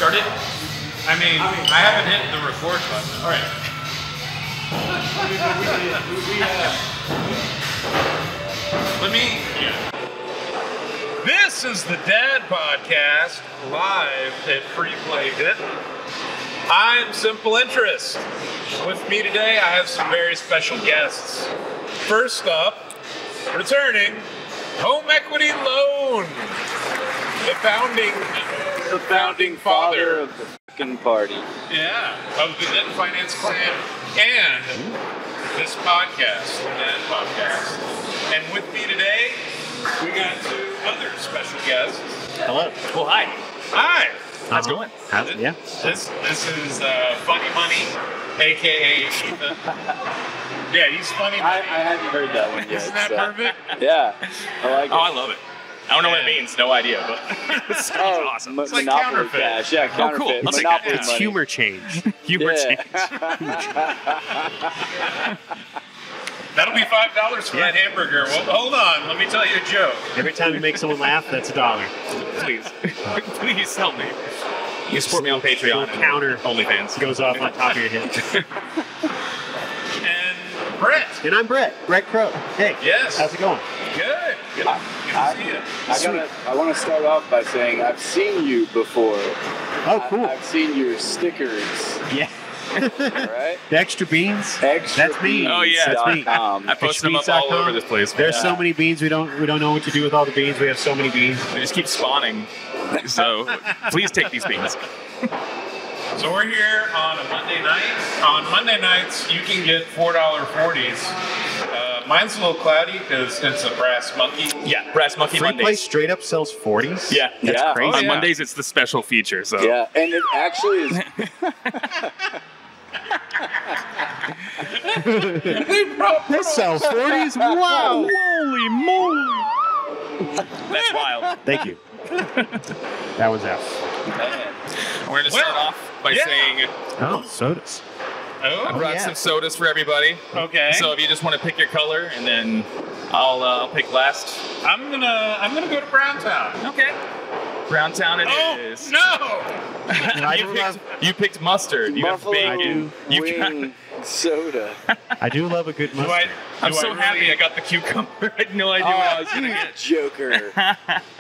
started? I mean, I haven't hit the record button. All right. Let me. Yeah. This is the Dad Podcast live at FreePlay Denton. I'm Simple Interest. With me today, I have some very special guests. First up, returning, Home Equity Loan, the founding father of the fucking party. Yeah, of the Denton Finance Clan and this podcast, the Dad Podcast. And with me today, we got two other special guests. Hello. Well, hi. Hi. How's it going? Yeah. This is Funny Money, a.k.a. Ethan. Yeah, he's Funny Money. I hadn't heard that one yet. Isn't that perfect? Yeah, I like it. Oh, I love it. I don't know what it means. No idea, but it sounds awesome. It's like Monopoly counterfeit. cash. Yeah, counterfeit. cool. Let's take Monopoly that. It's money. humor change. Humor change. That'll be $5 for that hamburger. Well, hold on. Let me tell you a joke. Every time you make someone laugh, that's $1. Please. Please help me. You support me on Patreon. Little counter OnlyFans. goes off on top of your head. And Brett. And I'm Bret Crow. Hey. Yes. How's it going? Good. Good to see you. I want to start off by saying I've seen you before. Oh, cool. I've seen your stickers. Yeah. Right? The extra beans. Extra That's me. Oh, yeah. That's me. I posted them up all Extrabeans.com. over this place. There's so many beans. We don't know what to do with all the beans. We have so many beans. They just keep spawning. So please take these beans. So we're here on a Monday night. On Monday nights, you can get $4.40s. Mine's a little cloudy because it's a brass monkey. Yeah, Brass Monkey FreePlay Mondays. straight up sells 40s. Yeah. That's Yeah. crazy. Oh, On yeah. Mondays, it's the special feature. So Yeah, and it actually is. They sell 40s. Wow. Holy moly! That's wild. Thank you. That was out. We're going to start off by saying Oh, sodas. I Oh, brought yeah. some sodas for everybody. okay. So if you just want to pick your color, and then I'll pick last. I'm gonna go to Browntown. Okay. Browntown it is. No! You picked mustard. You Buffalo have bacon. You got, wing soda. I do love a good Do mustard. I'm do so happy really, I got the cucumber. I had no idea what I was going to get. Joker.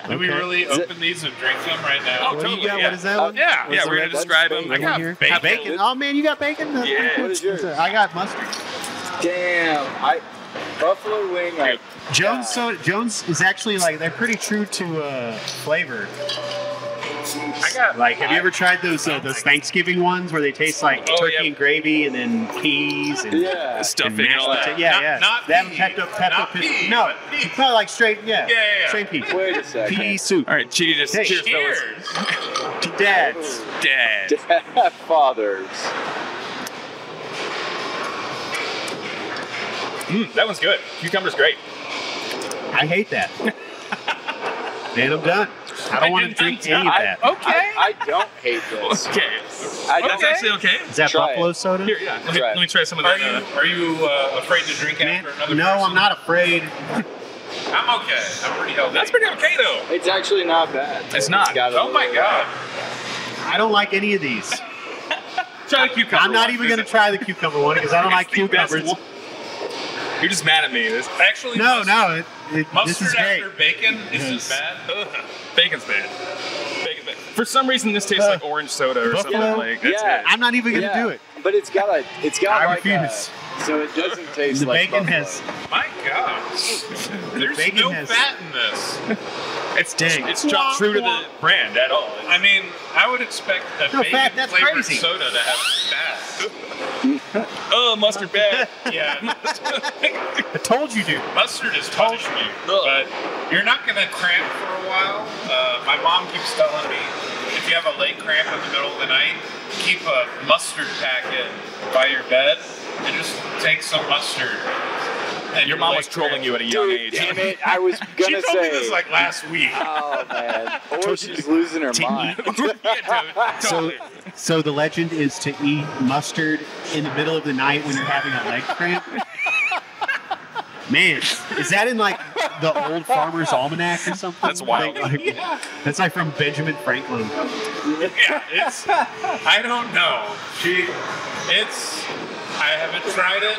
Do we Okay. really open these and drink them right now? Oh, What do you totally, got? yeah. What is that one? Yeah, Yeah, we're going to That's describe them. bacon. I got Here. bacon. Bacon. Oh man, you got bacon? Yeah. What is yours? I got mustard. Damn. Buffalo wing. Dude, Jones soda. Jones is actually like they're pretty true to flavor. I got Like, have you ever tried those Thanksgiving ones where they taste like Oh, turkey yeah. and gravy and then peas and Yeah. Stuffing and all mashed that. potatoes? Yeah, Not- yeah. not That pea. pepper. Not pea, No, but pea. it's not like straight. Yeah. Yeah. Straight pea. Wait a second. Pea soup. All right, Chidi, just Hey, cheers, fellas. Cheers! To dads. Dad. Fathers. That one's good. Cucumber's great. I hate that. And I'm done. I don't want to drink any of that. Okay. I don't hate this. Okay. I That's don't. actually okay. Is that Try buffalo it. soda? Here, yeah. Let Try it. me try some of Are that. you afraid to drink Man, after another no, person? I'm not afraid. I'm okay. I'm pretty healthy. That's pretty okay, though. It's actually not bad. It's not. got a Oh my little- god. I don't like any of these. Try the cucumber. I'm not one, even going to because try the cucumber one because I don't like it's the best cucumbers. one. You're just mad at me. Actually, No, mustard, this Mustard is great. after bacon is Yes. just bad. Ugh. Bacon's bad. Bacon's bad. For some reason, this tastes like orange soda or Buffalo? something. Like, that's Yeah. it. I'm not even going to Yeah. do it. But it's got I like refuse. so it doesn't taste The like bacon buffalo. has. My god. There's bacon no has- fat in this. It's Dang. It's not true to the brand at all. I mean, I would expect a No fat, that's bacon-flavored crazy. soda to have fat. Oh, mustard bad. Yeah. I told you to. Mustard is punishment, but you're not going to cramp for a while. My mom keeps telling me if you have a leg cramp in the middle of the night, keep a mustard packet by your bed and just take some mustard. And Your mom was trolling you at a young Dude, age. damn it! I was She gonna told say. me this like last week. Oh man, or she's losing her mind. Yeah, dude, totally. So the legend is to eat mustard in the middle of the night when you're having a leg cramp. Man, is that in like the old Farmer's Almanac or something? That's wild. That's like from Benjamin Franklin. Yeah, I don't know. I haven't tried it.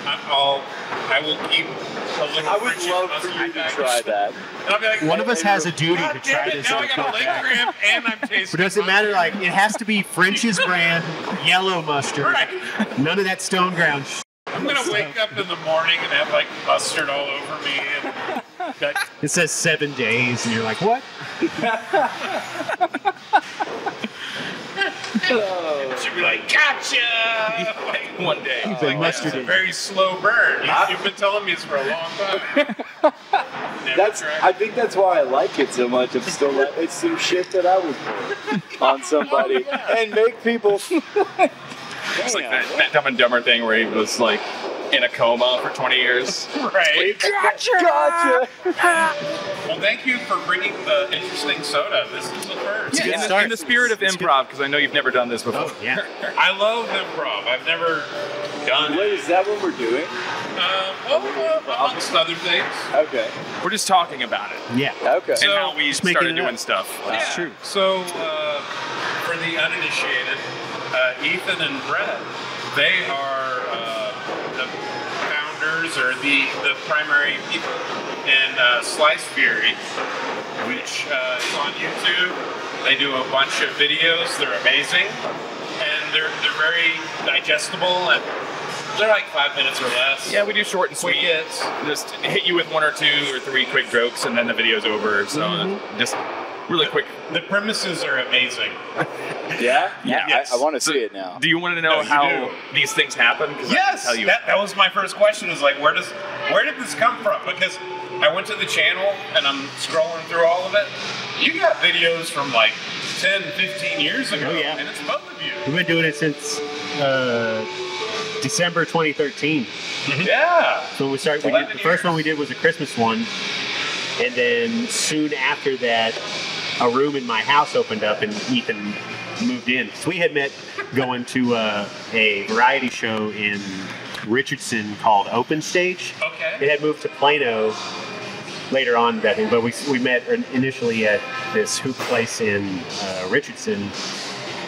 I will keep a little. I would love for you to try that. And I'll be like, One of us has a duty to try this. now I got a leg cramp and I'm tasting. But does it matter? Like, it has to be French's brand, yellow mustard. Right. None of that stone ground. I'm gonna wake up in the morning and have like mustard all over me. And It says 7 days, and you're like, what? she'd be like, gotcha! Like, One day. You've been It's mustarded. a very slow burn. You've been telling me this for a long time. Never tried I think that's why I like it so much. It's some shit that I would put on somebody and make people. It's like that Dumb and Dumber thing where he was like in a coma for 20 years. Right. Gotcha. Well, thank you for bringing the interesting soda. This is the first. good in, start. in the spirit of improv, because I know you've never done this before. Oh, yeah. I love improv. I've never done Wait, it. is that what we're doing? Amongst other things. Okay. We're just talking about it Yeah. Okay. and how we Just making started it doing up. stuff. That's true. So, for the uninitiated, Ethan and Bret, they are the founders or the primary people in SliceFury, which is on YouTube. They do a bunch of videos. They're amazing, and they're very digestible, and they're like 5 minutes or less. Yeah, we do short and Quick sweet. hits. Just hit you with 1 or 2 or 3 quick jokes, and then the video's over. So just really quick. The premises are amazing. Yeah? Yes. I want to So, see it now. Do you want to know No, you how do. these things happen? 'Cause I Yes, can tell you. that was my first question. Is like, where did this come from? Because I went to the channel and I'm scrolling through all of it. You got videos from like 10, 15 years ago, Oh, yeah. and it's both of you. We've been doing it since December 2013. Yeah. So when we started, the 11 first years. one we did was a Christmas one, and then soon after that, a room in my house opened up, and Ethan moved in. So we had met going to a variety show in Richardson called Open Stage. Okay. It had moved to Plano later on that thing, but we met initially at this hoop place in Richardson,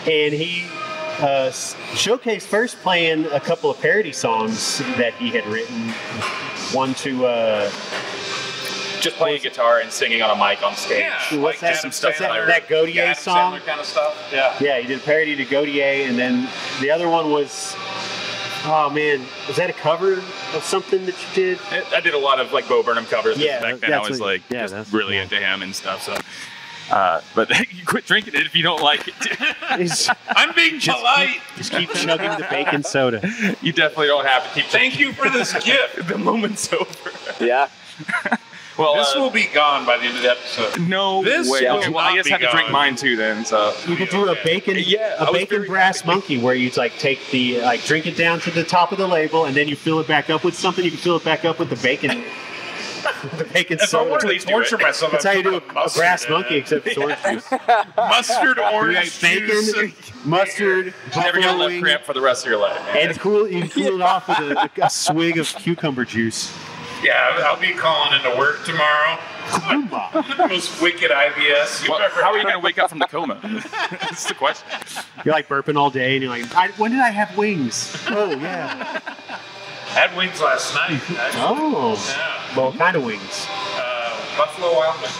and he showcased first playing a couple of parody songs that he had written. One to Just playing guitar and singing on a mic on stage. Yeah. what's Like that? Adam What's Sandler. that Gaudier Adam song? Sandler kind of stuff. Yeah. Yeah, he did a parody to Gaudier, and then the other one was, oh man, was that a cover of something that you did? I did a lot of like Bo Burnham covers. 'cause Yeah, back then I that's was what- like yeah, just that's- really yeah. into him and stuff. So, but you quit drinking it if you don't like it. Just I'm being polite. keep chugging the bacon soda. You definitely don't have to keep. Thank you for this gift. The moment's over. Yeah. Well, This will be gone by the end of the episode. no this way. will Okay, well, I not guess be I have to drink gone. mine too then. So You could do a bacon, Yeah, I a was bacon very brass happy. monkey where you like take the drink it down to the top of the label, and then you fill it back up with something. You can fill it back up with the bacon, the bacon If I soda. wanted Please to do torture it. myself, That's how you do a mustard brass in monkey, it. except it's orange juice. Mustard, You orange got juice. bacon, mustard, you're never buffalo gonna let wing, cramp for the rest of your life. and you can cool it off with a swig of cucumber juice. Yeah, I'll be calling into work tomorrow. Kumbah. The most wicked IBS you've Well, ever how are you going to wake up from the coma? That's the question. You're like burping all day, and you're like, when did I have wings? Oh yeah. had wings last night. Actually. Oh. Yeah. Well, what kind of wings? Buffalo Wild Wings.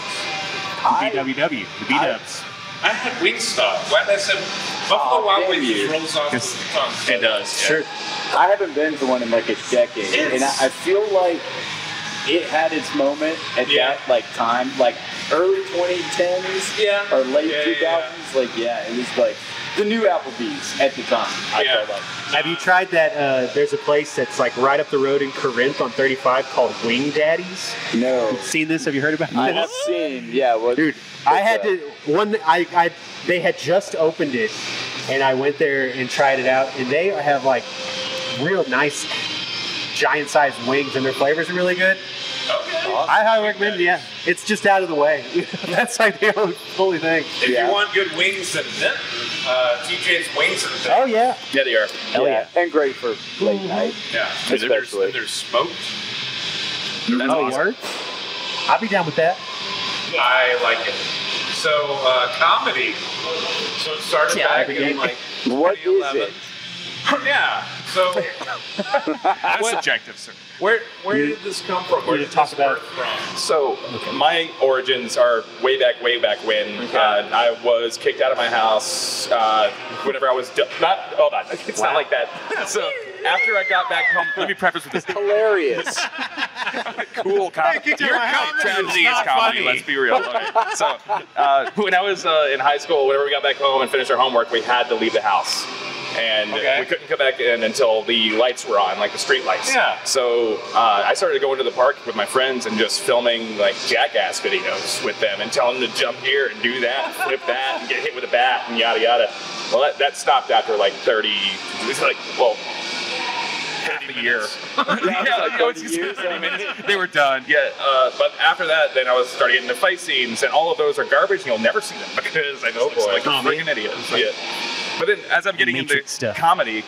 BWW, the B-dubs. I had Wingstop. Why did I say Buffalo Wild damn Wings you. just rolls off Yes. the tongue? It does. Sure. I haven't been to one in like a decade, and I feel like it had its moment at Yeah. that like time, like early 2010s, Yeah. or late Yeah, 2000s. Like, yeah, it was like the new Applebee's at the time. I Yeah. felt like. Have you tried that? There's a place that's like right up the road in Corinth on 35 called Wing Daddies. No, Seen this? Have you heard about I this? have seen. Yeah, what? Dude, I what's had that? to they had just opened it, and I went there and tried it out, and they have like real nice giant sized wings, and their flavors are really good. Okay. I highly recommend it. Yeah, it's just out of the way. That's like the only thing. If Yeah. you want good wings in Denton, TJ's Wings in Denton. Oh yeah, Yeah, they are. hell yeah. And great for late night. Yeah. Especially. They're smoked. That's awesome. I'll be down with that. I like it. So, comedy. So it started back in like What is 2011. it? Yeah. So That's subjective, sir. where did this come from? Where You did talk this about- birth from? So my origins are way back when I was kicked out of my house whenever I was hold on, it's not like that. So after I got back home, let me preface with this. Hilarious. Cool comedy. Your comedy Tragedy is is not comedy. funny. Let's be real. Okay. So when I was in high school, whenever we got back home and finished our homework, we had to leave the house. And we couldn't come back in until the lights were on, like the street lights. Yeah. So I started going to the park with my friends and just filming like jackass videos with them and telling them to jump here and do that, and flip that, and get hit with a bat and yada yada. Well, that stopped after like 30. It was like, well, half a year. Like 30 years, 30 minutes. They were done. Yeah. But after that, then I was starting getting into fight scenes, and all of those are garbage, and you'll never see them because I just look like a freaking idiot. Yeah. But then, as I'm getting into comedy,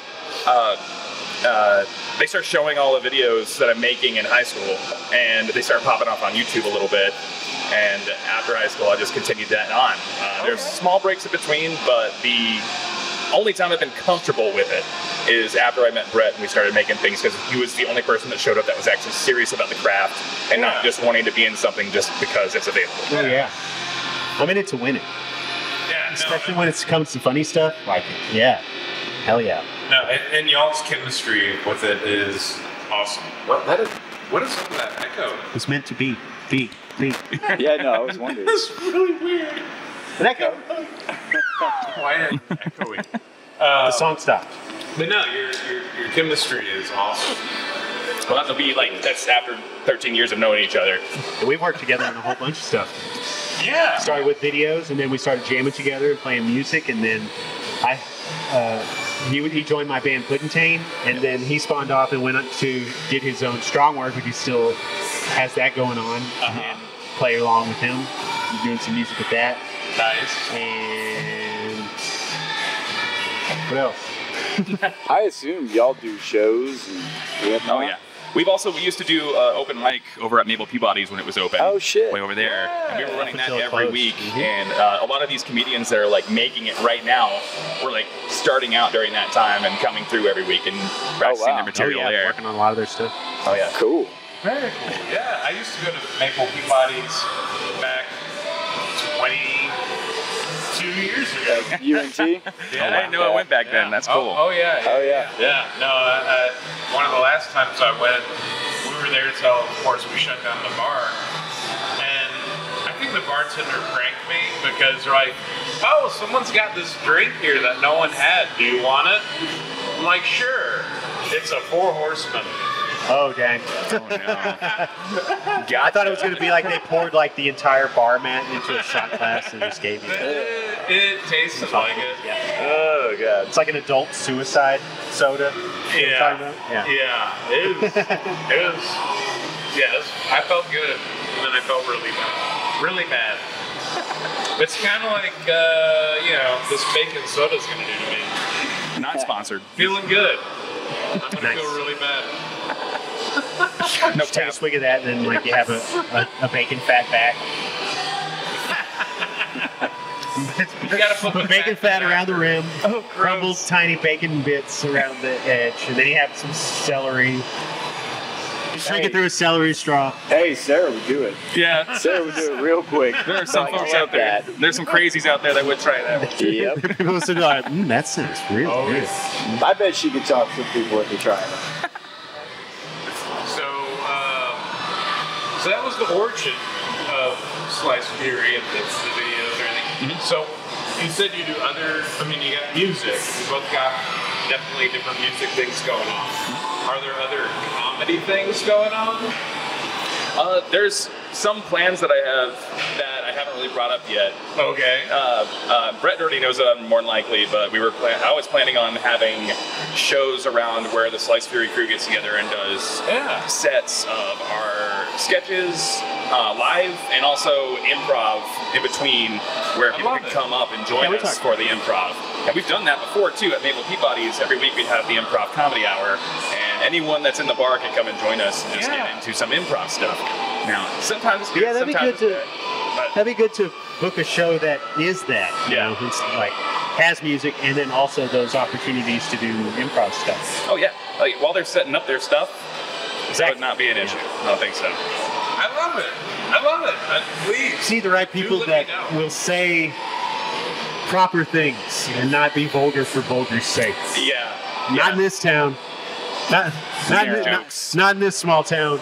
they start showing all the videos that I'm making in high school, and they start popping up on YouTube a little bit. And after high school, I just continued that on. There's small breaks in between, but the only time I've been comfortable with it is after I met Bret and we started making things, because he was the only person that showed up that was actually serious about the craft and not just wanting to be in something just because it's available. Oh, yeah. I'm in it to win it. Yeah, Especially when it comes to funny stuff. Like, yeah. Hell yeah. No, and y'all's chemistry with it is awesome. What is up with that echo? It's meant to be. Yeah, no, I was wondering. It's really weird. An echo. Why echoing? The song stopped. But no, your chemistry is awesome. Well, that'll be like, that's after 13 years of knowing each other. And we've worked together on a whole bunch of stuff. Yeah. Started with videos, and then we started jamming together and playing music, and then he joined my band Puddingtane, and then he spawned off and went up to did his own strong work, but he still has that going on, and play along with him, doing some music with that. Nice. And what else? I assume y'all do shows and whatnot. Oh, yeah. We used to do open mic over at Maple Peabody's when it was open. Oh, shit. Way over there. And we were running that Until it every closed. week. And a lot of these comedians that are like making it right now were like starting out during that time and coming through every week and practicing their material there. Working on a lot of their stuff. Oh, yeah. Cool. Very cool. Yeah, I used to go to Maple Peabody's back 22 years ago. UNT? Yeah, I didn't know it went back then. That's cool. Oh yeah. Oh, yeah. Yeah. No, one of the last times I went, we were there till, of course, we shut down the bar. And I think the bartender pranked me because they're like, oh, someone's got this drink here that no one had. Do you want it? I'm like, sure. It's a Four Horsemen. Oh, dang. Oh, no. I thought it was going to be like they poured like the entire bar mat into a shot glass and just gave you that. It tasted like it. Yeah. Oh, God. It's like an adult suicide soda. Yeah. Yeah. Yeah. It was. Yes. I felt good, and then I felt really bad. Really bad. It's kind of like this bacon soda's gonna do to me. Not sponsored. Feeling good. I'm gonna Nice. feel really bad. No Take a tap. swig of that, and then like you have a bacon fat back. You gotta put the Bacon fat around the rim, Oh, crumbled gross. tiny bacon bits around the edge, and then you have some celery. Just drink it through a celery straw. Hey, Sarah would do it. Yeah. Sarah would do it real quick. There are some Like, folks yeah, out there. that. There's some crazies out there that would try that. Yep. People are like, that sounds really Oh, good. yeah. I bet she could talk some people into trying it. So that was the origin of SliceFury and the videos or anything. So you said you do you got music. You both got definitely different music things going on. Are there other comedy things going on? There's some plans that I have that I haven't really brought up yet. Okay. Bret already knows that I'm more than likely, but I was planning on having shows around where the SliceFury crew gets together and does sets of our sketches live and also improv in between where people can come up and join us for the improv. And we've done that before too at Maple Peabody's. Every week we'd have the improv comedy hour, and anyone that's in the bar can come and join us and just get into some improv stuff. Now, sometimes it's good, Yeah, that'd be sometimes good it's bad, but That'd be good to book a show that is that. You know, it's like has music and then also those opportunities to do improv stuff. oh yeah, like while they're setting up their stuff, that would not be an issue. I don't think so. I love it. I love it. Please. See the right people let that me know. will say proper things and not be vulgar for vulgar's sake. Yeah. Not in this town. Not in this small town.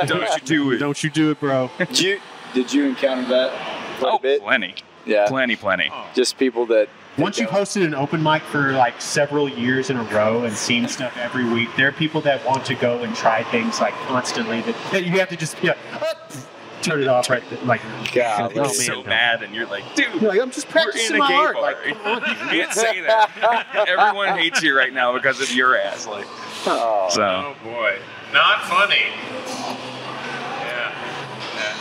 Don't you do it. Don't you do it, bro. Did you encounter that quite a bit? Plenty. Yeah. Plenty. Just people that Once you've hosted an open mic for like several years in a row and seen stuff every week, there are people that want to go and try things like constantly that you have to just turn it off right there. Like, God, You're so mad, and you're like, dude, you're like, I'm just practicing my art. Like, you can't say that. Everyone hates you right now because of your ass. Like, Oh boy, not funny. Yeah.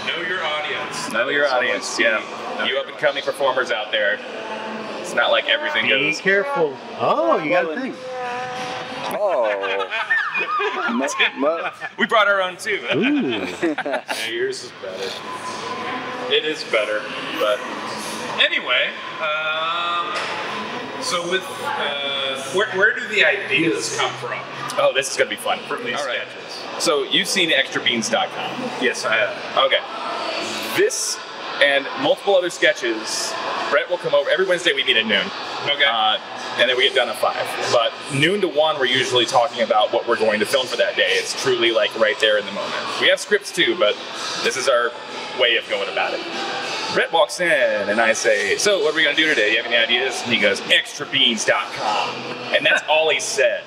Know your audience. Know your audience. Yeah. You up and coming performers out there. It's not like everything be goes. careful. Oh, you got to think. We brought our own too. Yeah, yours is better. It is better, but anyway. So with where do the ideas come from? Oh, this is gonna be fun. From these All right. sketches. So you've seen extrabeans.com. Yes, I have. Okay. This and multiple other sketches. Bret will come over every Wednesday. We meet at noon. Okay. And then we get done at 5. But noon to 1, we're usually talking about what we're going to film for that day. It's truly like right there in the moment. We have scripts too, but this is our way of going about it. Bret walks in and I say, so what are we going to do today? Do you have any ideas? And he goes, extrabeans.com. And that's all he said.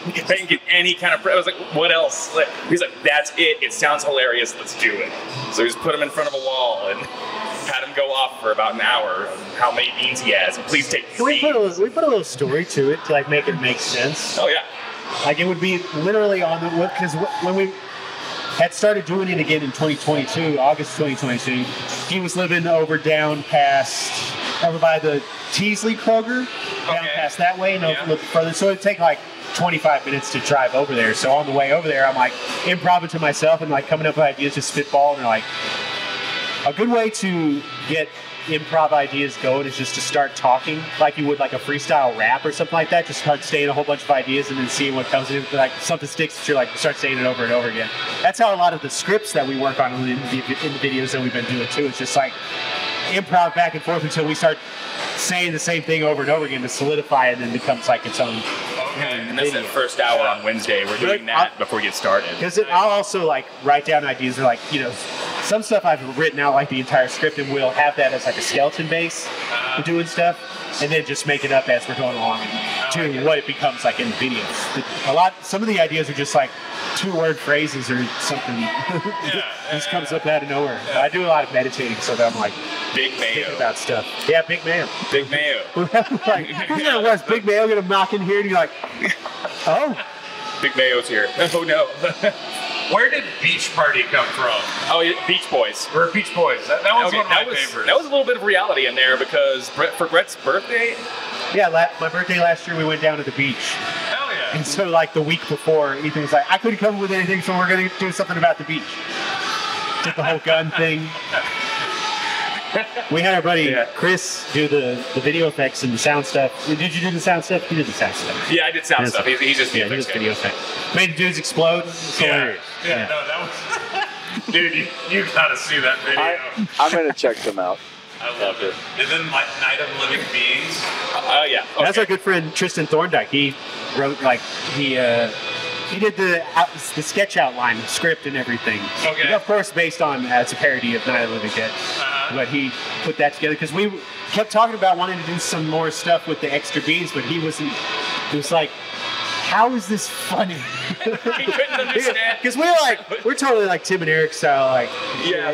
I didn't get any kind of, I was like, what else? He's like, that's it. It sounds hilarious. Let's do it. So we just put him in front of a wall and had him go off for about an hour on how many beans he has. And please take We put a little story to it to like make it make sense. Oh, yeah. Like it would be literally on the, because when we had started doing it again in 2022, August 2022, he was living over by the Teasley Kroger, down past that way and over a little further. So it'd take like 25 minutes to drive over there. So on the way over there, I'm like improvising to myself and like coming up with ideas, just spitball, and like a good way to get improv ideas going is just to start talking like you would like a freestyle rap or something like that. Just start saying a whole bunch of ideas and then seeing what comes in. Like something sticks that you're like start saying it over and over again. That's how a lot of the scripts that we work on in the videos that we've been doing too. It's just like improv back and forth until we start saying the same thing over and over again to solidify it and then becomes like its own. And that's that first hour on Wednesday. We're doing that before we get started. Because I'll also like write down ideas or like, some stuff I've written out like the entire script and we'll have that as like a skeleton base for doing stuff and then just make it up as we're going along to what it becomes like in the videos. Some of the ideas are just like 2-word phrases or something. Just comes up out of nowhere. I do a lot of meditating so that I'm like Big Mayo. thinking about stuff. Yeah, Big Mayo. Big Mayo. Like, who's gonna watch Big Mayo gonna knock in here and you're like, oh. Big Mayo's here. Oh no. Where did Beach Party come from? Oh, Beach Boys. We're Beach Boys. That was one of my favorites. That was a little bit of reality in there because for Bret's birthday. Yeah, my birthday last year we went down to the beach. Hell yeah. And so like the week before, Ethan was like, I couldn't come up with anything, so we're going to do something about the beach. Did the whole gun thing. We had our buddy Chris do the video effects and the sound stuff. Did you do the sound stuff? He did the sound stuff. Yeah, I did sound stuff. He's just video effects. Made the dudes explode. It's hilarious. Yeah, no, that was... Dude, you gotta see that video. I'm going to check them out. I love it. And then like Night of the Living Beings. Oh, yeah. Okay. That's our good friend Tristan Thorndike. He wrote he did the sketch outline, the script, and everything. Okay. And of course, based on it's a parody of Night of the Living Dead. But he put that together because we kept talking about wanting to do some more stuff with the extra beans, but he was like, how is this funny? He couldn't understand. Because we're totally like Tim and Eric style,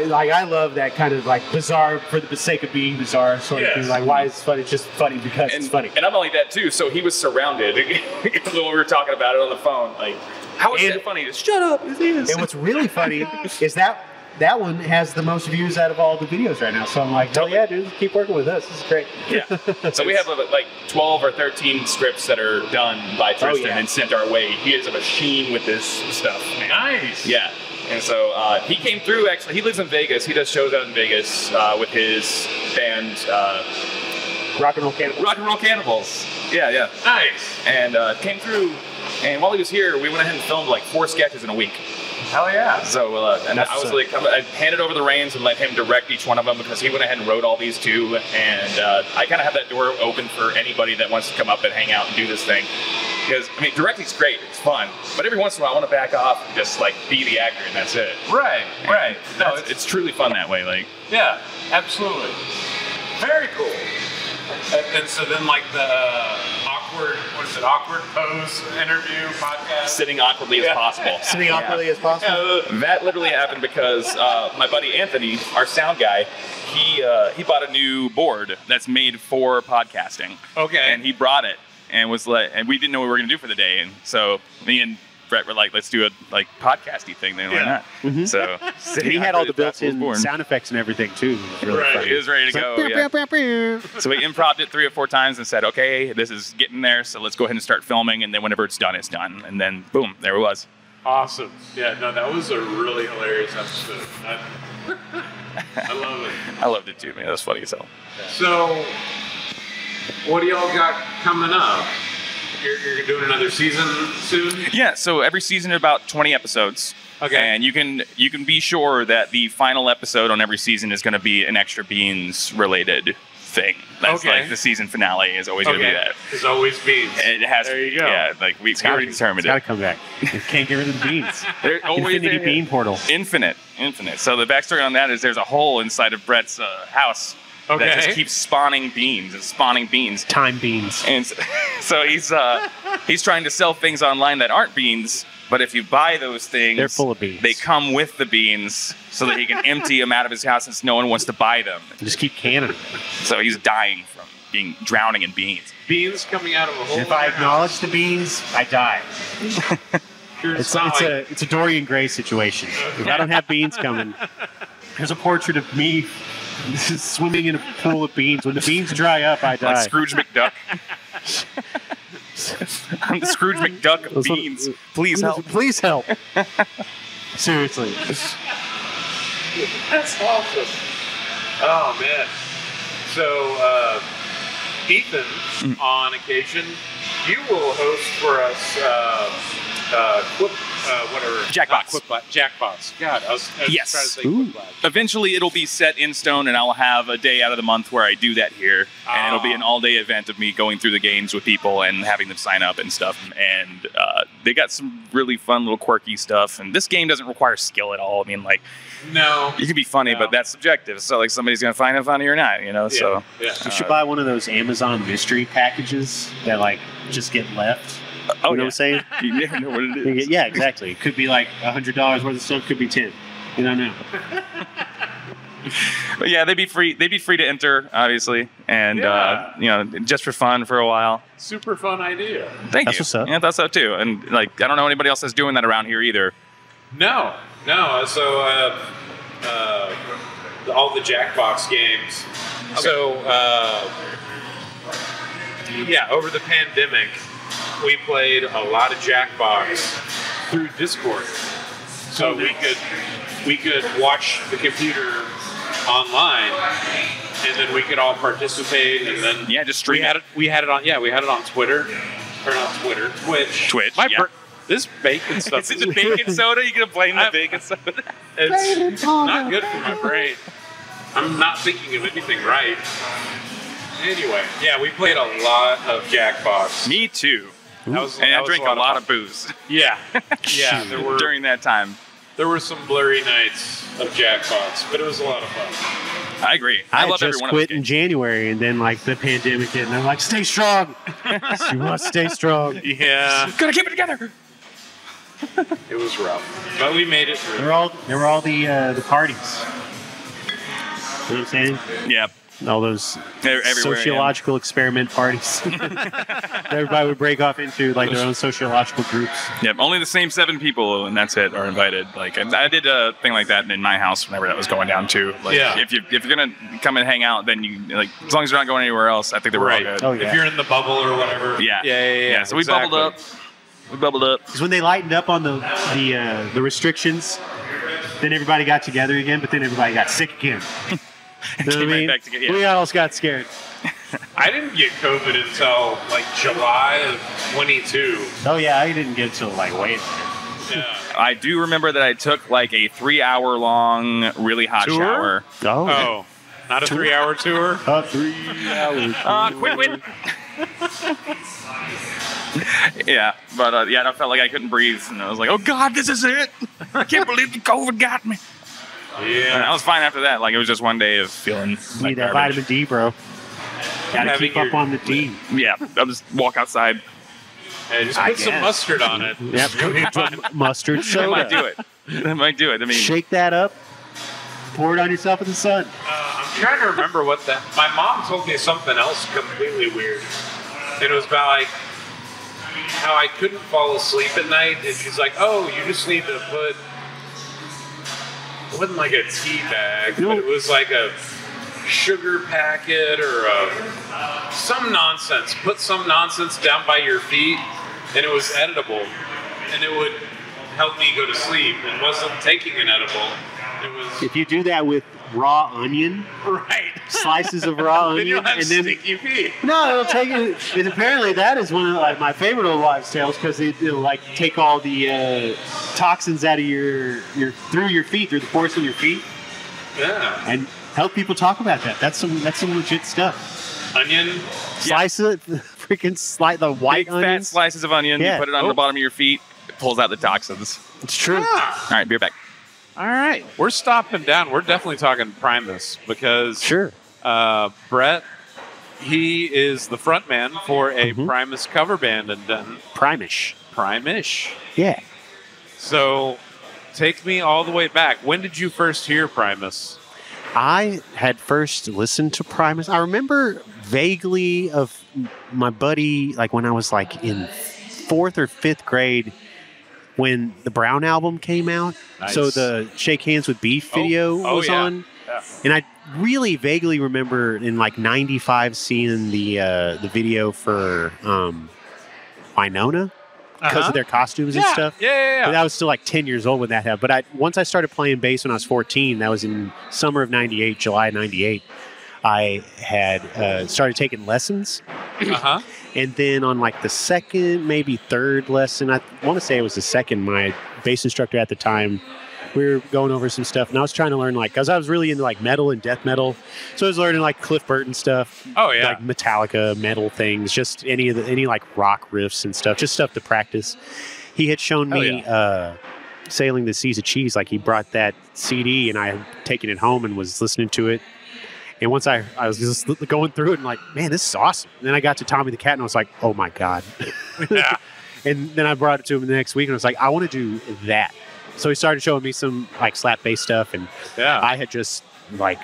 like I love that kind of like bizarre for the sake of being bizarre sort of thing. Like, why is it funny? It's just funny because it's funny. And not only that too. So he was surrounded when we were talking about it on the phone. Like, how is that funny? Just shut up. It is. And what's really funny is that that one has the most views out of all the videos right now. So I'm like, hell yeah, dude, keep working with us. This is great. Yeah. So we have like 12 or 13 scripts that are done by Tristan and sent our way. He is a machine with this stuff, man. Nice. Yeah. And so he came through, actually. He lives in Vegas. He does shows out in Vegas with his band. Rock and Roll Cannibals. Rock and Roll Cannibals. Yeah, yeah. Nice. And came through, and while he was here, we went ahead and filmed like 4 sketches in a week. Hell yeah. So, and I was like, I handed over the reins and let him direct each one of them because he went ahead and wrote all these too. And I kind of have that door open for anybody that wants to come up and hang out and do this thing. Because, I mean, directing's great, it's fun. But every once in a while, I want to back off and just like be the actor, and that's it. Right, right. No, it's truly fun that way. Like, yeah, absolutely. Very cool. And so then, like the awkward pose interview podcast? Sitting awkwardly as possible. Sitting awkwardly as possible? That literally happened because my buddy Anthony, our sound guy, he bought a new board that's made for podcasting. Okay. And he brought it and was like, and we didn't know what we were going to do for the day. And so me and Brett were like, let's do a like podcasty thing. Then why not? Mm-hmm. So he had all the built-in sound effects and everything too. It was really funny. He was ready to go. So we improvised it 3 or 4 times and said, okay, this is getting there. So let's go ahead and start filming. And then whenever it's done, it's done. And then boom, there it was. Awesome. Yeah, no, that was a really hilarious episode. I love it. I loved it too, man. That was funny as hell. So, what do y'all got coming up? You're doing another season soon? Yeah, so every season are about 20 episodes. Okay. And you can be sure that the final episode on every season is going to be an Extra Beans related thing. That's like the season finale is always going to be that. There's always beans. It has there you go. Yeah, like we already determined it. It's got to come back. You can't get rid of the beans. There's always Infinity bean portal. Infinite. So the backstory on that is there's a hole inside of Brett's house. Okay. That just keeps spawning beans and spawning beans. Time beans. And so he's trying to sell things online that aren't beans, but if you buy those things, they're full of beans. They come with the beans so that he can empty them out of his house since no one wants to buy them. Just keep canning them. So he's dying from drowning in beans. Beans coming out of a hole. If I acknowledge the beans, I die. It's a Dorian Gray situation. If I don't have beans coming, there's a portrait of me swimming in a pool of beans. When the beans dry up, I die. Like Scrooge McDuck. I'm the Scrooge McDuck of beans. Please help. Please help. Seriously. That's awesome. Oh, man. So, Ethan, on occasion, you will host for us Jackbox. Jackbox. God, I was yes. trying to say Quickbox. Eventually, it'll be set in stone, and I'll have a day out of the month where I do that here. And it'll be an all-day event of me going through the games with people and having them sign up and stuff. And they got some really fun little quirky stuff. And this game doesn't require skill at all. I mean, like, no, you can be funny, but that's subjective. So, like, somebody's going to find it funny or not, you know? Yeah. So, yeah. You should buy one of those Amazon mystery packages that, like, just get left. Oh, you know what I'm saying? You never know what it is. Yeah, exactly. It could be like $100 worth of stuff. Could be 10. You don't know. But yeah, they'd be free to enter, obviously, and you know, just for fun for a while. Super fun idea. Thank That's you. what's up. Yeah, I thought so too. And like, I don't know anybody else that's doing that around here either. No. So all the Jackbox games. Okay. So yeah, over the pandemic, we played a lot of Jackbox through Discord. So we could watch the computer online, and then we could all participate, and then just stream. We had it on Twitter, or not Twitter, Twitch. This bacon stuff. Is it the bacon soda? You gonna blame the bacon soda? It's not good for my brain. I'm not thinking of anything right. Anyway, yeah, we played a lot of Jackbox. Me too. And I drink a lot of booze. Yeah. There were during that time. There were some blurry nights of Jackbox, but it was a lot of fun. I agree. I love just every one quit of in January, and then like the pandemic hit, and I'm like, stay strong. You must stay strong. Yeah. Gotta keep it together. It was rough, but we made it through. There were all the parties. You know what I'm saying? Yeah. all those Everywhere, sociological experiment parties. Everybody would break off into like their own sociological groups. Yep, only the same 7 people, and that's it, are invited. Like, I did a thing like that in my house whenever that was going down too. Like, if you're gonna come and hang out, then you like, as long as you're not going anywhere else, I think they were all good. Oh, yeah. If you're in the bubble or whatever. Yeah. So we bubbled up. Because when they lightened up on the restrictions, then everybody got together again, but then everybody got sick again. You know what I mean? Back together, yeah. We all got scared. I didn't get COVID until like July of 22. Oh yeah, I didn't get till like way. Yeah. I do remember that I took like a 3-hour-long, really hot Tour? shower. Oh, not a 3-hour tour? A 3 hour. Quit. Yeah, but I felt like I couldn't breathe, and I was like, "Oh God, this is it! I can't believe the COVID got me." Yeah. And I was fine after that. Like, it was just one day of feeling like Need that garbage. vitamin D, bro. Gotta Having keep up on the D. Yeah, I'll just walk outside. Hey, just put some mustard on it. Yep. Mustard That soda. might do it. That might do it. I mean, Shake that up. Pour it on yourself in the sun. I'm trying to remember what that. My mom told me something else completely weird. It was about like how I couldn't fall asleep at night, and she's like, "Oh, you just need to put." It wasn't like a tea bag, but it was like a sugar packet or some nonsense. Put some nonsense down by your feet, and it was editable, and it would help me go to sleep. It wasn't taking an edible. It was If you do that with raw onion, right. slices of raw Then you'll onion, have and then sticky feet. no, it'll take it. And apparently, that is one of like my favorite old wives' tales because it'll like take all the toxins out of your through your feet, through the pores in your feet, Yeah. and help people talk about that. That's some legit stuff. Onion. Slice it, freaking slice the white big fat onions. slices of onion. Yeah. You put it on the bottom of your feet. It pulls out the toxins. It's true. All right, beer back. All right. We're stopping down. We're definitely talking Primus because Sure. Bret, he is the front man for a Primus cover band in Denton. Primish. Primish. Yeah. So take me all the way back. When did you first hear Primus? I had first listened to Primus. I remember vaguely of my buddy, like when I was like in 4th or 5th grade, when the Brown album came out. Nice. So the Shake Hands with Beef video was yeah. on. Yeah. And I really vaguely remember in like 95 seeing the video for Winona because of their costumes and stuff. Yeah. But I was still like 10 years old when that happened. But once I started playing bass when I was 14, that was in summer of 98, July 98, I had started taking lessons. And then on like the second, maybe third lesson, I want to say it was the second, my bass instructor at the time, we were going over some stuff, and I was trying to learn like, because I was really into like metal and death metal. So I was learning like Cliff Burton stuff. Oh, yeah. Like Metallica metal things, just any like rock riffs and stuff, just stuff to practice. He had shown me Sailing the Seas of Cheese. Like he brought that CD and I had taken it home and was listening to it. And once I was just going through it and like, man, this is awesome. And then I got to Tommy the Cat and I was like, oh my God. Yeah. And then I brought it to him the next week and I was like, I want to do that. So he started showing me some like slap bass stuff. And I had just like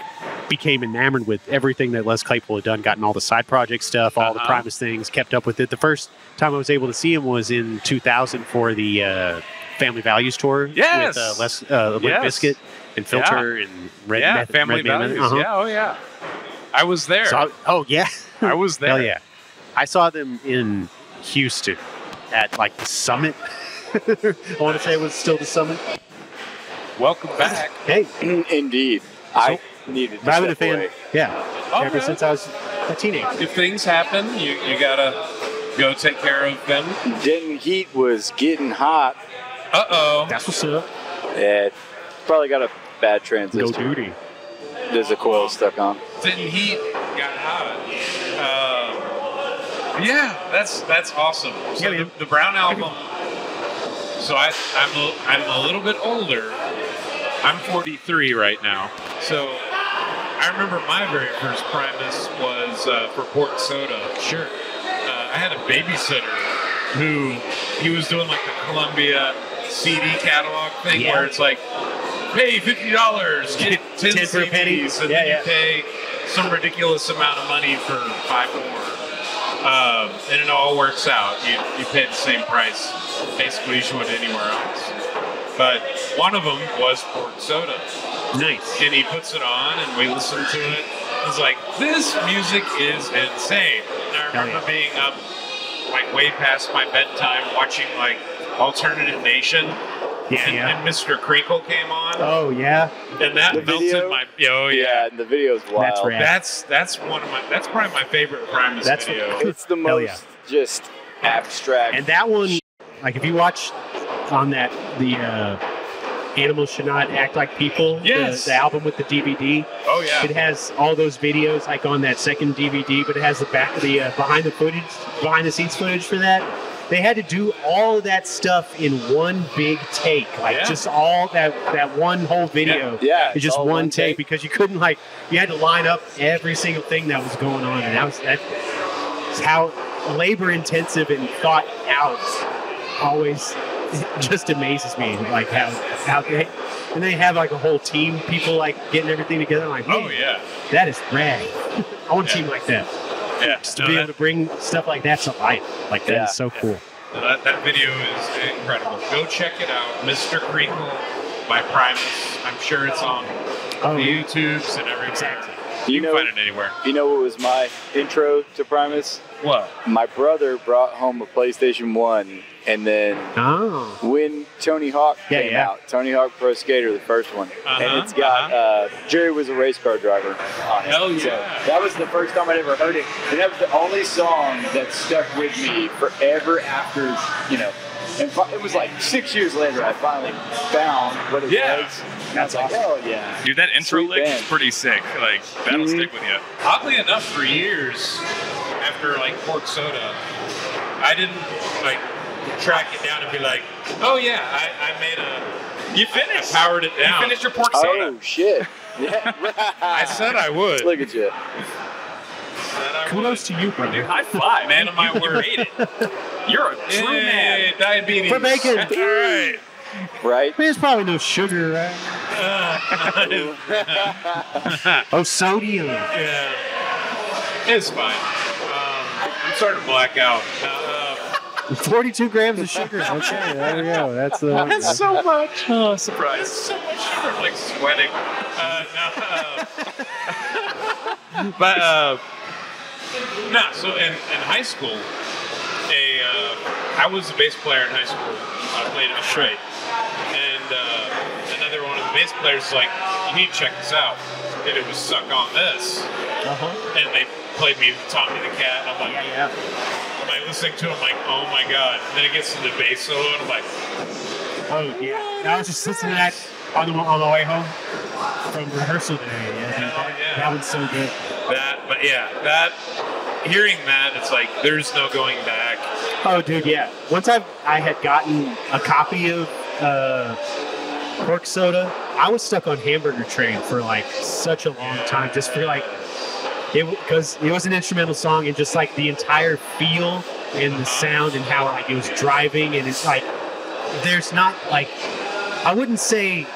became enamored with everything that Les Claypool had done, gotten all the side project stuff, all the Primus things, kept up with it. The first time I was able to see him was in 2000 for the Family Values tour with Limp Bizkit and Filter and Red Method, Family Red Man. Values. Yeah, oh yeah. I was there. So I was there. Hell yeah. I saw them in Houston at like the Summit. I want to say it was still the Summit. Welcome back. Hey. Indeed. I needed to I've been a step fan. away. Yeah. Oh, Ever really? since I was a teenager. If things happen, you gotta go take care of them. Denton heat was getting hot. That's what's up. Yeah, probably got a bad Go transistor. duty. There's a coil stuck on. Denton heat got hot. Yeah, that's awesome. So Yeah, the Brown album. So I'm a little bit older. I'm 43 right now. So I remember my very first Primus was for Port Soda. Sure. I had a babysitter who he was doing like the Columbia CD catalog thing where it's like pay $50, get 10 for a penny. CDs, and then you pay some ridiculous amount of money for 5 more. And it all works out. You pay the same price basically as you would anywhere else. But one of them was pork soda. Nice. And he puts it on, and we listen to it. It's like, this music is insane. And I remember being up like way past my bedtime watching like Alternative Nation. And Mr. Crinkle came on. Oh yeah. And that melted my Yeah, and the video's wild. That's rad. That's probably my favorite Primus video. It's the most just abstract. And that one, like if you watch on that the Animals Should Not Act Like People, the album with the DVD. Oh yeah. It has all those videos like on that second DVD, but it has the behind the scenes footage for that. They had to do all of that stuff in one big take, just all that one whole video. Yeah, it's just one take because you couldn't you had to line up every single thing that was going on, and that's how labor intensive and thought out always just amazes me. Like how they have like a whole team, people like getting everything together. I'm like, that is rad. I want a team like that. Yeah, just to be able to bring stuff like that to life. Like that is so cool. That video is incredible. Go check it out, Mr. Crinkle by Primus. I'm sure it's on the YouTubes and everywhere. Exactly. You can find it anywhere. You know what was my intro to Primus? What? My brother brought home a PlayStation 1, and then when Tony Hawk came out, Tony Hawk Pro Skater, the first one, and it's got Jerry was a race car driver on it. Hell yeah. So that was the first time I'd ever heard it, and that was the only song that stuck with me forever after, and it was like 6 years later I finally found what it was. That's awesome. Oh yeah. Dude, that intro lick is pretty sick. Like, that'll stick with you. Oddly enough, for years after like pork soda, I didn't like track it down and be like, oh yeah, I made a. You finished. I powered it down. You finished your pork soda. Oh shit. Yeah. I said I would. Look at you. Kudos to you, brother. Dude, high five. Man of my word. You made it. You're a true man. Diabetes. For bacon. All right. Right? There's probably no sugar, right? Sodium. Yeah. It's fine. I'm starting to black out. 42 grams of sugar. Okay, there we go. That's so much. Oh, surprise. That's so much sugar. I'm like sweating. So in high school, I was a bass player in high school. I played upright. And another one of the bass players was like, you need to check this out. And it was Suck on This. And they played me Tommy the Cat. I'm like, I'm like listening to it, I'm like, oh my god. And then it gets to the bass solo, and I'm like, oh yeah. I was just listening to that on the way home from rehearsal today. That one's so good. Hearing that, it's like there's no going back. Oh, dude, yeah. Once I had gotten a copy of pork soda, I was stuck on Hamburger Train for like such a long time, just for like because it was an instrumental song, and just like the entire feel and the sound and how like it was driving, and it's like there's not like I wouldn't say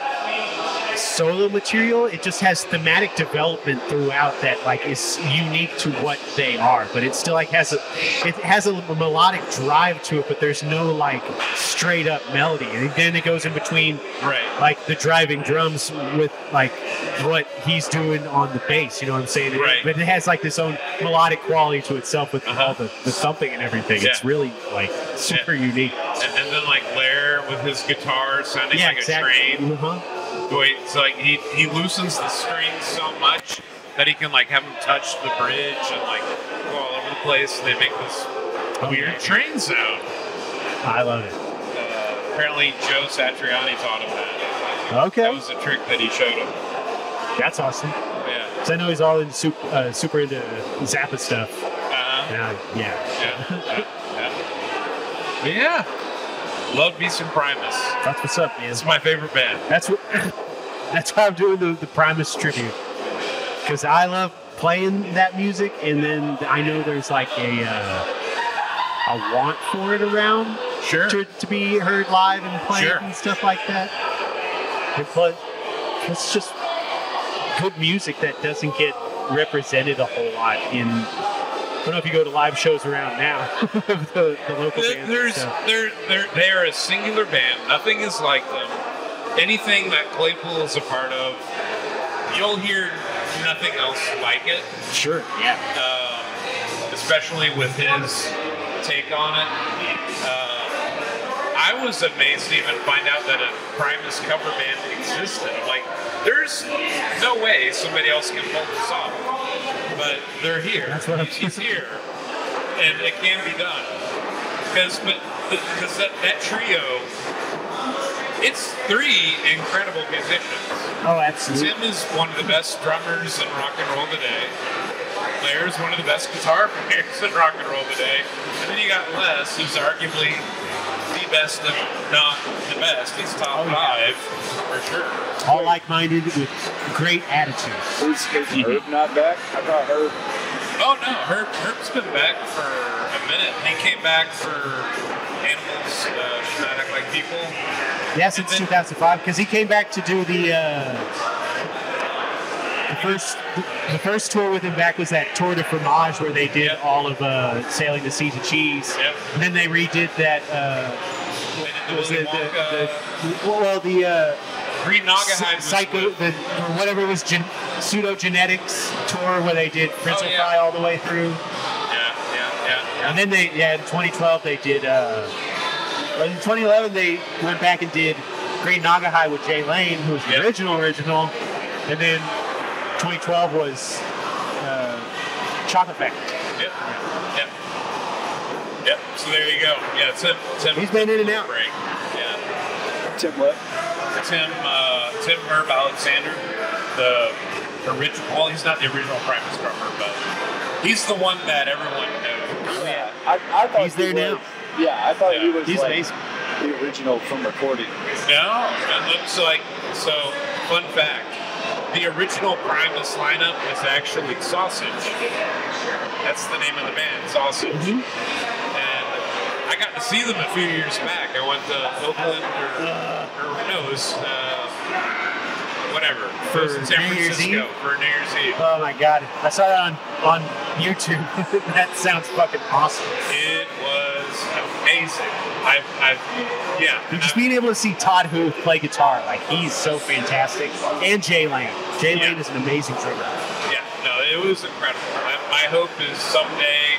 solo material, it just has thematic development throughout that like is unique to what they are, but it still like has a melodic drive to it, but there's no like straight up melody, and then it goes in between like the driving drums with like what he's doing on the bass, you know what I'm saying? But it has like this own melodic quality to itself with all the thumping and everything. It's really like super unique. And then like Lair with his guitar sounding like a train. So like he loosens the strings so much that he can like have them touch the bridge and like go all over the place. They make this weird train sound. I love it. Apparently Joe Satriani taught him that. Okay. That was a trick that he showed him. That's awesome. Yeah. Because I know he's all into super into Zappa stuff. Yeah. Love me some Primus. That's what's up, man. It's my favorite band. That's why I'm doing the Primus tribute. Because I love playing that music, and then I know there's like a want for it around. Sure. To be heard live and played and stuff like that. it's just good music that doesn't get represented a whole lot in. I don't know if you go to live shows around now. the local bands. They are a singular band. Nothing is like them. Anything that Claypool is a part of, you'll hear nothing else like it. Sure. Yeah. Especially with his take on it. I was amazed to even find out that a Primus cover band existed. Like, there's no way somebody else can pull this off. But they're here. That's what He's here. And it can be done. Because that trio, it's 3 incredible musicians. Oh, absolutely. Tim is one of the best drummers in rock and roll today. Claire is one of the best guitar players in rock and roll today. And then you got Les, who's arguably the best, if not the best. He's top 5 for sure. All like-minded with great attitude. Is Herb not back? I thought Herb. Oh no, Herb's been back for a minute. He came back for Animals Should Not Act Like People. Yeah, since 2005, because he came back to do the first tour with him back was that Tour de Fromage where they did all of Sailing the Seas of Cheese. Yep. And then they redid that. The Green Naugaheim Psycho, or whatever it was, Pseudogenetics tour where they did Frizzle Fry all the way through. Yeah. And then in 2012 they did. In 2011 they went back and did Green Naugaheim with Jay Lane, who was the original, and then 2012 was Chocolate Factory. Yep. So there you go. Yeah, Tim. He's been in and out. Break. Yeah. Tim what? Tim Herb Alexander, the original. Well, he's not the original Primus drummer, but he's the one that everyone knows. Yeah, I thought he's there now. Yeah, I thought he was he's like amazing. The original from recording. No, it looks like so. Fun fact: the original Primus lineup was actually Sausage. That's the name of the band, Sausage. And I got to see them a few years back. I went to Oakland or who knows, whatever. For San New Year's Francisco Eve? for New Year's Eve. Oh my God! I saw that on YouTube. That sounds fucking awesome. It was amazing. Just being able to see Todd Huth play guitar, like he's so fantastic, and Jay Lane. Jay Lane is an amazing drummer. Yeah, no, it was incredible. My hope is someday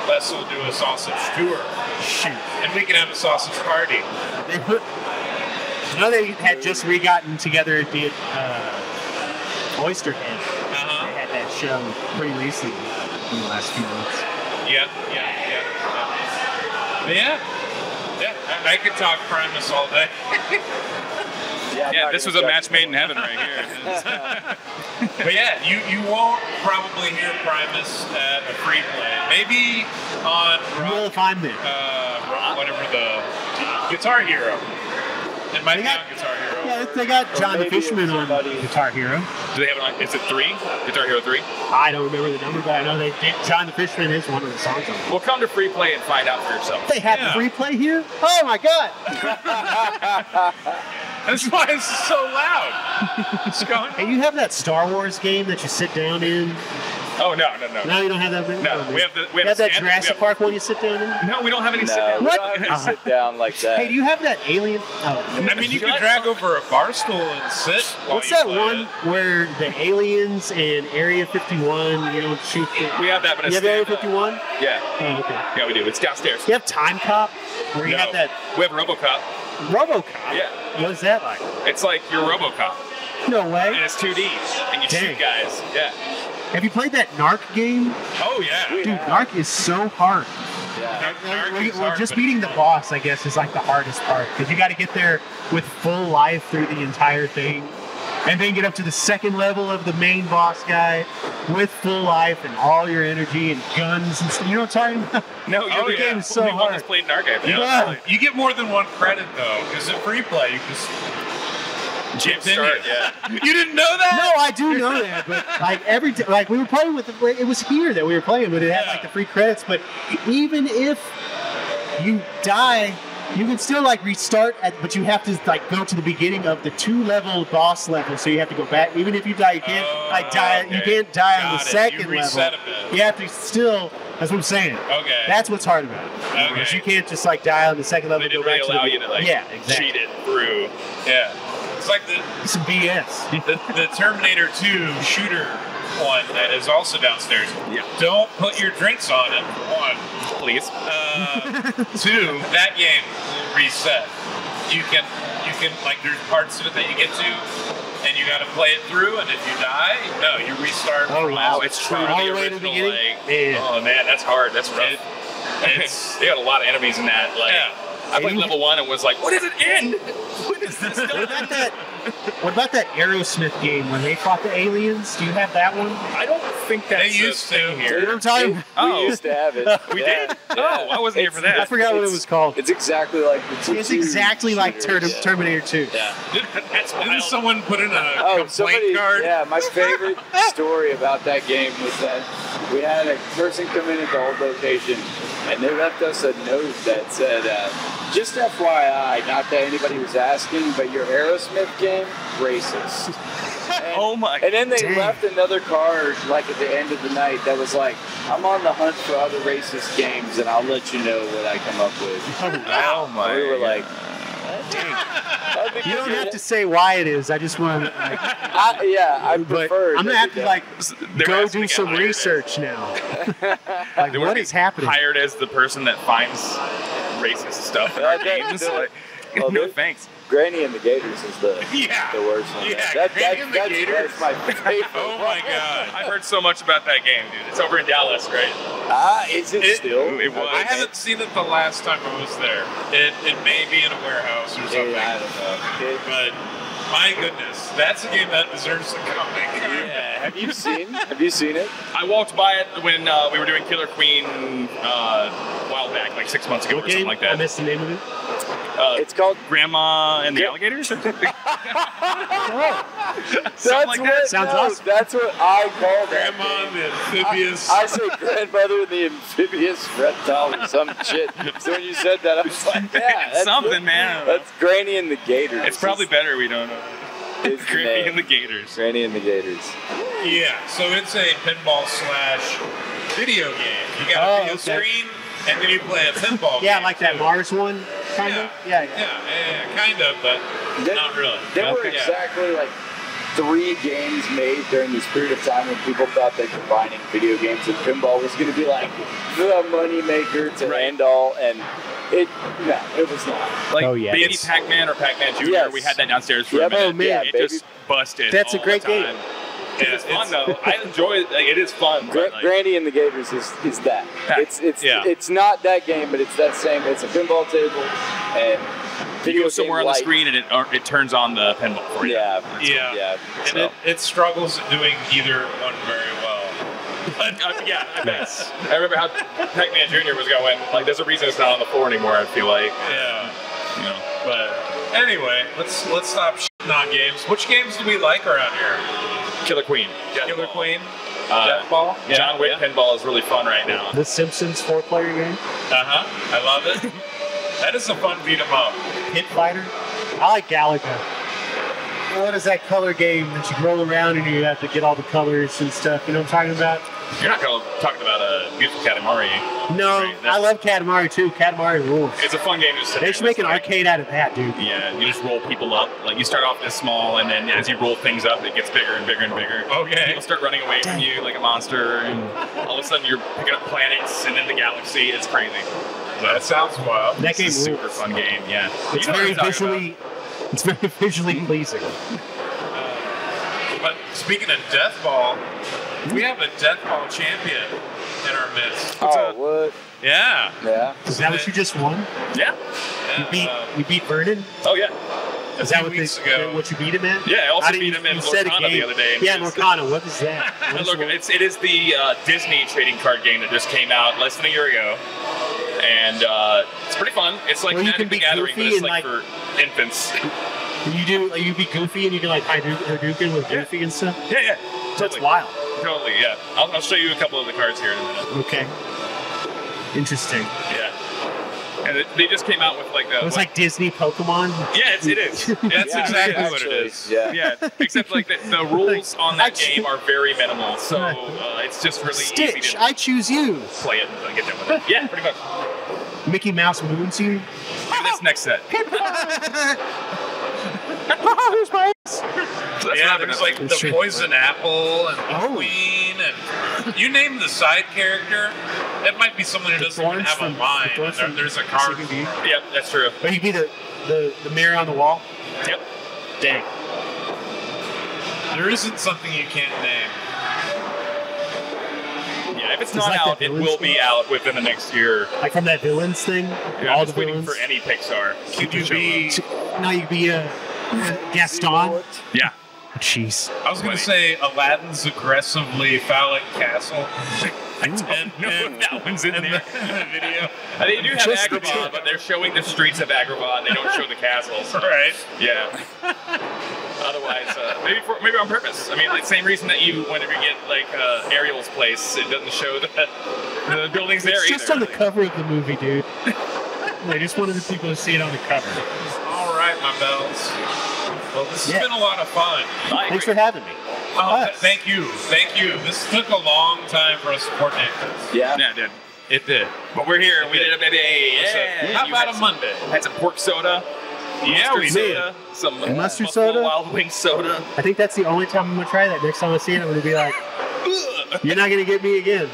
Les will do a sausage tour. Shoot. And we can have a sausage party. They had just re-gotten together at the Oyster Head. They had that show pretty recently in the last few months. Yeah. I could talk Primus all day. Yeah, this was a match made in heaven right here. But yeah, you won't probably hear Primus at a FreePlay. Maybe on Well, if I'm there. whatever the Guitar Hero. It might be on Guitar Hero. Yeah, they got John the Fishman on Guitar Hero. Do they have it on? Is it 3? Guitar Hero 3? I don't remember the number, but I know they did. John the Fishman is one of the songs on it. Well, come to FreePlay and find out for yourself. They have the FreePlay here? Oh my God! That's why it's so loud. It's going. Hey, you have that Star Wars game that you sit down in? Oh, no. No, you don't have that. No, we have that Jurassic Park one you sit down in? No, we don't have any sit down. What? We don't have any sit down like that. Hey, do you have that Alien? Oh, I mean, you could drag over a bar stool and sit. What's that one where the aliens and Area 51, you don't shoot the... We have that, but it's You have Area 51? Yeah. Oh, okay. Yeah, we do. It's downstairs. You have Time Cop? Where you have that... We have RoboCop. RoboCop? Yeah. What is that like? It's like your RoboCop. No way. And it's 2D. And you shoot guys. Yeah. Have you played that Narc game? Oh, yeah. Dude, Narc is so hard. Yeah. Just beating the boss, I guess, is like the hardest part. Because you got to get there with full life through the entire thing. And then get up to the second level of the main boss guy with full life and all your energy and guns and stuff. You know what I'm talking about? No, the game is so hard. Just played Narc, I think. You get more than one credit, though, because at FreePlay, you just... You didn't know that? No, I do know that, but like we were playing with it was here that we were playing, but it had like the free credits. But even if you die You can still like restart, but you have to like go to the beginning of the 2-level boss level. So you have to go back. Even if you die, you can't die. Okay. You can't die on the second level. You have to still. That's what I'm saying. Okay. That's what's hard about it. Okay. Because you can't just like die on the second level. They didn't really allow you to like cheat it through. Yeah. It's like some BS. the Terminator 2 shooter one that is also downstairs. Yeah. Don't put your drinks on it, for one. Please. 2, that game will reset. You can like there's parts of it that you get to, and you got to play it through. And if you die, no, you restart. Oh wow, it's true. All the way to the beginning. Oh man, that's hard. That's rough. It's they got a lot of enemies in that. Like, I played level 1 and was like, what is it in? What is this? What about that Aerosmith game when they fought the aliens? Do you have that one? I don't think that's they used to here. You know what I'm talking? We used to have it. We did? Oh, I wasn't here for that. I forgot what it was called. It's exactly like the T2 It's exactly like Terminator 2. Yeah. Didn't someone put in a complaint card? Yeah, my favorite story about that game was that we had a person come in at the old location, and they left us a note that said, just FYI, not that anybody was asking, but your Aerosmith game, racist. And, oh my! And then they left another card, like at the end of the night, that was like, I'm on the hunt for other racist games, and I'll let you know what I come up with. Oh my! We were like, you don't have to say why it is. I just want to. Like, I prefer. I'm gonna have to like go do some research now. Like, what is happening? Hired as the person that finds racist stuff in our games. No thanks. Granny and the Gators is the worst one. Yeah, That's my favorite. Oh my god! I've heard so much about that game, dude. It's over in Dallas, right? Is it still? It was. I haven't seen it the last time I was there. It may be in a warehouse or something. I don't know. But my goodness, that's a game that deserves a comic. Yeah. Have you seen it? I walked by it when we were doing Killer Queen a while back, like 6 months ago or something like that. I missed the name of it. It's called Grandma and the Alligators. Sounds awesome. That's what I call that. Grandma and the amphibious. I say grandmother and the amphibious reptile or some shit. So when you said that, I was like, it's something, man. That's Granny and the Gators. It's probably better we don't know. Granny and the Gators. Granny and the Gators. Yeah, so it's a pinball / video game. You got a video screen, and then you play a pinball game. Yeah, like that Mars one, kind of? Yeah, kind of, but not really. There were exactly like 3 games made during this period of time when people thought that combining video games and pinball was going to be like the money maker to end all, and it was not. Like Baby Pac-Man or Pac-Man Jr., we had that downstairs for a minute. Oh, man. It just busted. That's a great game. It's fun though. I enjoy it. Like, it is fun. Granny and the Gators is that. It's not that game, but it's that same. It's a pinball table and you go somewhere on the screen and it turns on the pinball for you. Yeah. And it struggles at doing either one very well. I bet. I remember how Pac-Man Jr. was going. Like, there's a reason it's not on the floor anymore. I feel like. Yeah. You know. But anyway, let's stop shitting on games. Which games do we like around here? Killer Queen. Killer Queen. Death Ball. John Wick pinball is really fun right now. The Simpsons 4-player game. I love it. That is a fun beat 'em up. Pit Fighter. I like Galaga. What is that color game that you roll around and you have to get all the colors and stuff? You know what I'm talking about? You're not talking about Beautiful Katamari. No, right? I love Katamari too. Katamari rules. It's a fun game to sit. They should make an arcade out of that, dude. Yeah, you just roll people up. Like, you start off this small, and then as you roll things up, it gets bigger and bigger and bigger. Okay. People start running away from you like a monster, and all of a sudden you're picking up planets and then the galaxy. It's crazy. That sounds wild. That game is a super fun game. Yeah, it's very visually pleasing. But speaking of Death Ball, we have a Death Ball champion in our midst. What? Yeah. Yeah. Is that what you just won? Yeah. You beat Vernon? Oh yeah. Is that what you beat him in? Yeah, I also beat him in Lorcana the other day. Yeah, Lorcana. What is that? It is the Disney trading card game that just came out less than a year ago. And it's pretty fun. It's like Magic the Gathering, but it's like for infants. You be Goofy and you can like Hadouken with Goofy and stuff? Yeah. Totally. That's wild. Totally, yeah. I'll show you a couple of the cards here in a minute. Okay. Interesting. Yeah. And they just came out with like It was like Disney Pokemon. Yeah, it is. That's exactly what it is. Yeah. Except like the rules on that game are very minimal, so it's just really Stitch, easy to I choose you. play it and get done with it. Yeah, pretty much. Mickey Mouse moons you. Maybe this next set. Here's my ass. Yeah, there's like the poison apple and the queen, and you name the side character. It might be someone who doesn't even have a mind. There's a card. Yep, that's true. Or you could be the mirror on the wall. Yep. Dang. There isn't something you can't name. Yeah, if it's not out, it will be out within the next year. Like from that villains thing. Yeah, I'm just waiting for any Pixar. Could you be? No, you could be Gaston. Yeah. Jeez. I was going to say Aladdin's aggressively phallic castle. I don't know if that one's in there. The video. They do have Agrabah, but they're showing the streets of Agrabah, and they don't show the castles. Right. Yeah. Otherwise, maybe on purpose. I mean, like same reason that whenever you get like Ariel's place, it doesn't show the buildings there either. It's just on the cover of the movie, dude. They just wanted the people to see it on the cover. All right, my bells. Well, this has been a lot of fun. Thanks for having me. Oh, thank you. This took a long time for us to coordinate this. Yeah. Yeah, it did. It did. But we're here. We did it, baby. Yeah. How about a Monday? Had some pork soda. Yeah, we did. Some mustard Buffalo soda? Wild Wing soda. I think that's the only time I'm going to try that. Next time I see it, I'm going to be like, you're not going to get me again.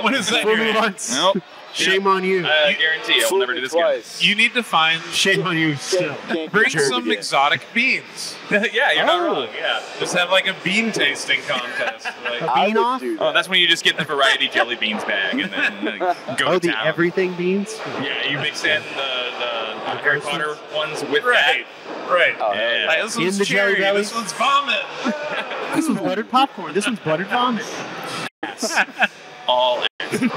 What is that? Fool me once. Nope. Shame on you. I guarantee I'll never do this again. You need to find. Shame on you still. Bring some exotic beans. Yeah, you're not wrong. Yeah. Just have like a bean tasting contest. Like, A bean off? Oh, that's when you just get the variety jelly beans bag and then go to the town. everything beans? Yeah, you mix in the Harry Potter ones with right. that. Yeah. Like, this one's In the Jelly cherry. Belly? This one's vomit. This one's buttered popcorn. This one's buttered vomit. All in.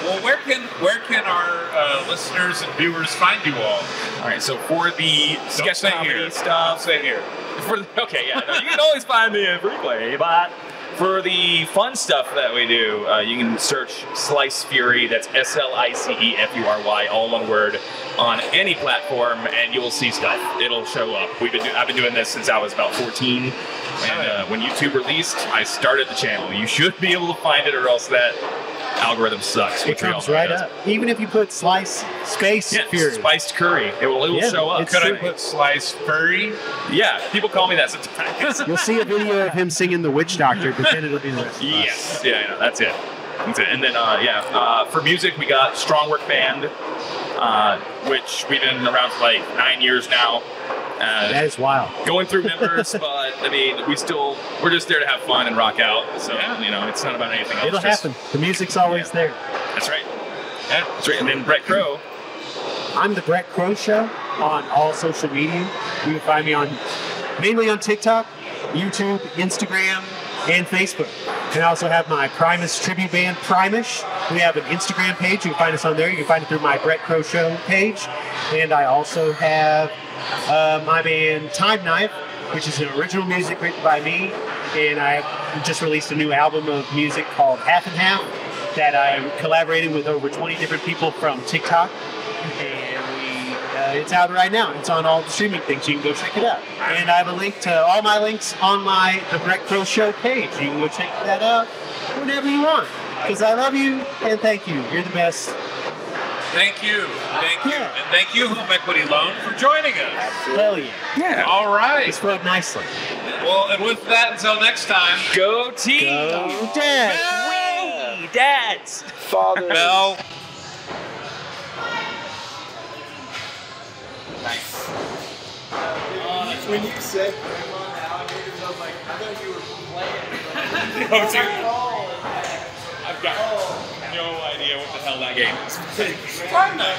Well, where can our listeners and viewers find you all? All right, so for the sketch say comedy here. stuff, Say here. Okay, yeah, no, you can always find me in FreePlay, but for the fun stuff that we do, you can search SliceFury, that's SliceFury, all one word, on any platform, and you'll see stuff. It'll show up. I've been doing this since I was about 14, and when YouTube released, I started the channel. You should be able to find it, or else that algorithm sucks. It comes right up. Even if you put slice space fury. Spiced curry, it will show up. Could I put SliceFury? Yeah, people call me that sometimes. You'll see a video of him singing The Witch Doctor, but then it'll be the rest of us. Yes. Yeah, I know. That's it. And then, for music, we got Strong Work Band, which we've been around for like 9 years now. That is wild. Going through members, but I mean, we're just there to have fun and rock out. So, it's not about anything else. It'll happen. The music's always there. That's right. Yeah, that's right. And then Bret Crow. I'm the Bret Crow Show on all social media. You can find me mainly on TikTok, YouTube, Instagram, and Facebook. And I also have my Primus tribute band, Primish. We have an Instagram page. You can find us on there. You can find it through my Bret Crow Show page. And I also have my band, Time Knife, which is an original music written by me. And I just released a new album of music called Half and Half that I'm collaborating with over 20 different people from TikTok. And it's out right now. It's on all the streaming things. You can go check it out. And I have a link to all my links on the Bret Crow Show page. You can go check that out whenever you want. Because I love you and thank you. You're the best. Thank you. Thank you. Yeah. And thank you, Home Equity Loan, for joining us. Hell yeah. Yeah. All right. It's flowed nicely. Well, and with that, until next time, Go team! Go Dad. We dads! Father. Bell. Nice. When you said Grandma and alligators, I was like, I thought you were playing. Oh, dude. I've got no idea what the hell that game is. Fun night.